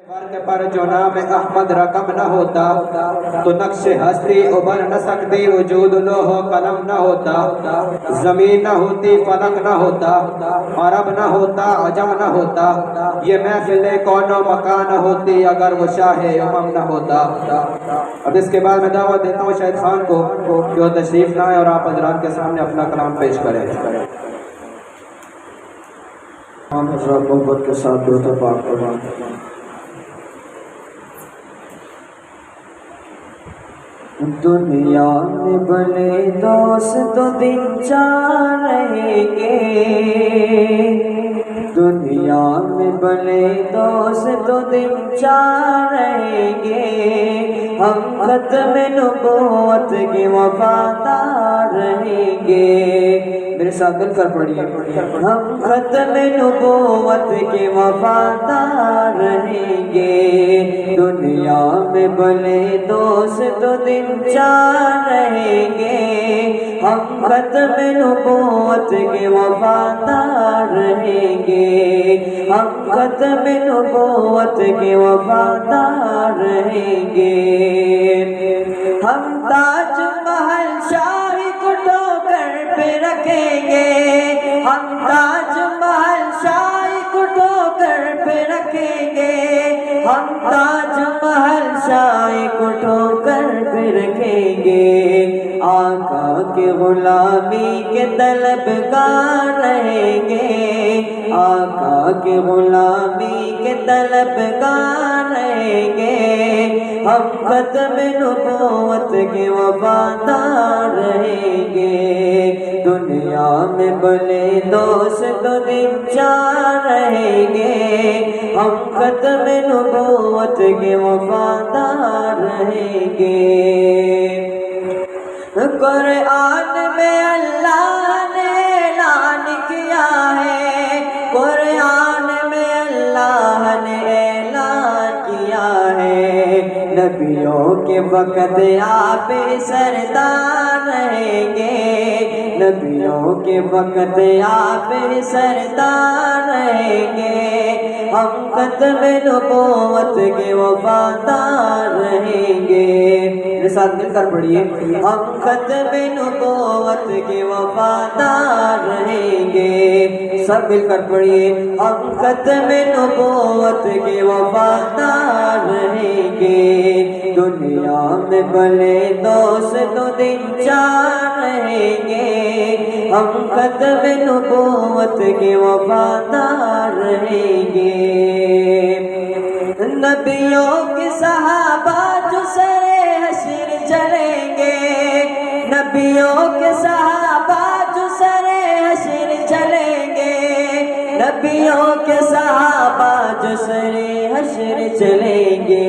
ورق پر جو نام احمد رقم نہ ہوتا تو نقش ہستی ابھر نہ سکتی، وجود لوح و قلم نہ ہوتا، زمین نہ ہوتی، فلک نہ ہوتا، عرب نہ ہوتا، عجم نہ ہوتا، یہ محفل کون و مکان نہ ہوتی اگر وہ شاہ امم نہ ہوتا۔ اب اس کے بعد میں دعوت دیتا ہوں شاہد خان کو کہ وہ تشریف لائیں اور آپ حضرات کے سامنے اپنا کلام پیش کریں۔ ہم حضرات محبت کے ساتھ درود پاک فرمائیں۔ دنیا میں بھلے دوست تو دن چار رہیں گے، دنیا میں بھلے دوست تو دن چار رہیں گے، ہم ختم نبوت کے وفادار رہیں گے۔ میرے ساتھ مل کر پڑھیے، ہم ختم نبوت کے وفادار رہیں گے، دنیا میں بھلے دوست تو دن چار رہیں گے، ہم ختم نبوت کے وفادار رہیں گے، ہم ختم نبوت کے وفادار رہیں گے۔ ہم تاج محل شاہی کو ٹھوکر پہ رکھیں گے، ہم تاج محل شاہی کو ٹھوکر پہ رکھیں گے، ہم تاج محل شاہی کو ٹھوکر پہ رکھیں گے، آقا کے غلامی کے طلبگار رہیں گے، آقا کے غلامی کے طلبگار رہیں گے، ہم ختم نبوت کے وفادار رہیں گے، دنیا میں بھلے دوست تو دن چار رہیں گے، ہم ختم نبوت کے وفادار رہیں گے۔ قرآن میں اللہ نے اعلان کیا ہے، قرآن میں اللہ نے اعلان کیا ہے، نبیوں کے وقت آپ سردار رہیں گے، نبیوں کے وقت آپ سردار رہیں گے، ہم ختم نبوت کے وفادار رہیں گے۔ میرے ساتھ مل کر پڑھیے، ہم ختم نبوت کے وفادار رہیں گے، سب مل کر پڑھیے، ہم ختم نبوت کے وفادار رہیں گے، دنیا میں بھلے دوست تو دن چار رہیں گے، ہم ختم نبوت کے وفادار رہیں گے۔ نبیوں کے صحابہ جو سرے حشر چلیں گے، نبیوں کے صحابہ جو سرے حشر چلیں گے، نبیوں کے صحابہ جو سرے حشر چلیں گے،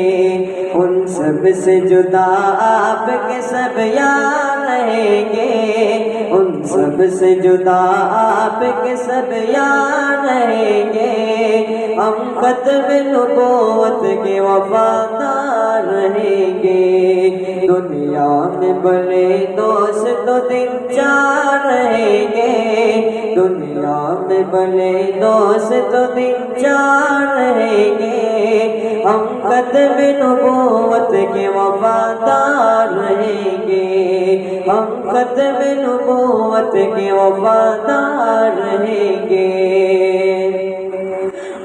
ان سب سے جدا آپ کے سب یار رہیں گے، ان سب سے جدا آپ کے سب یار رہیں گے، ہم ختم نبوت کے وفادار رہیں گے، دنیا میں بھلے دوست تو دن چار رہیں گے، دنیا میں بھلے دوست تو دن چار رہیں گے، ہم ختم نبوت کے وفادار رہیں گے، ہم ختم نبوت کے وفادار رہیں گے۔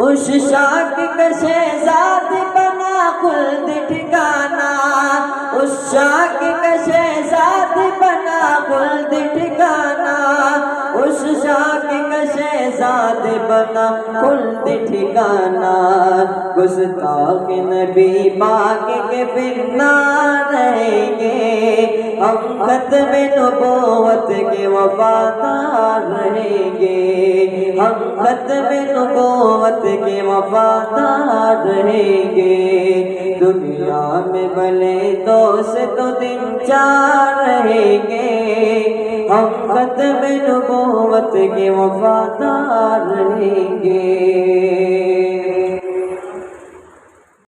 اس شاک کا شہزاد بنا خلد ٹھکانا، اس شاک کا شہزاد بنا خلد ٹھکانا، اس شاک کا شہزاد بنا خلد ٹھکانا، گستاخ نبی پاک کے فرمان رہیں گے، ہم ختم نبوت کے وفادار رہیں گے، ہم ختم نبوت کے وفادار رہیں گے، دنیا میں بھلے دوست تو دن چار رہیں گے، ہم ختم نبوت کے وفادار رہیں گے۔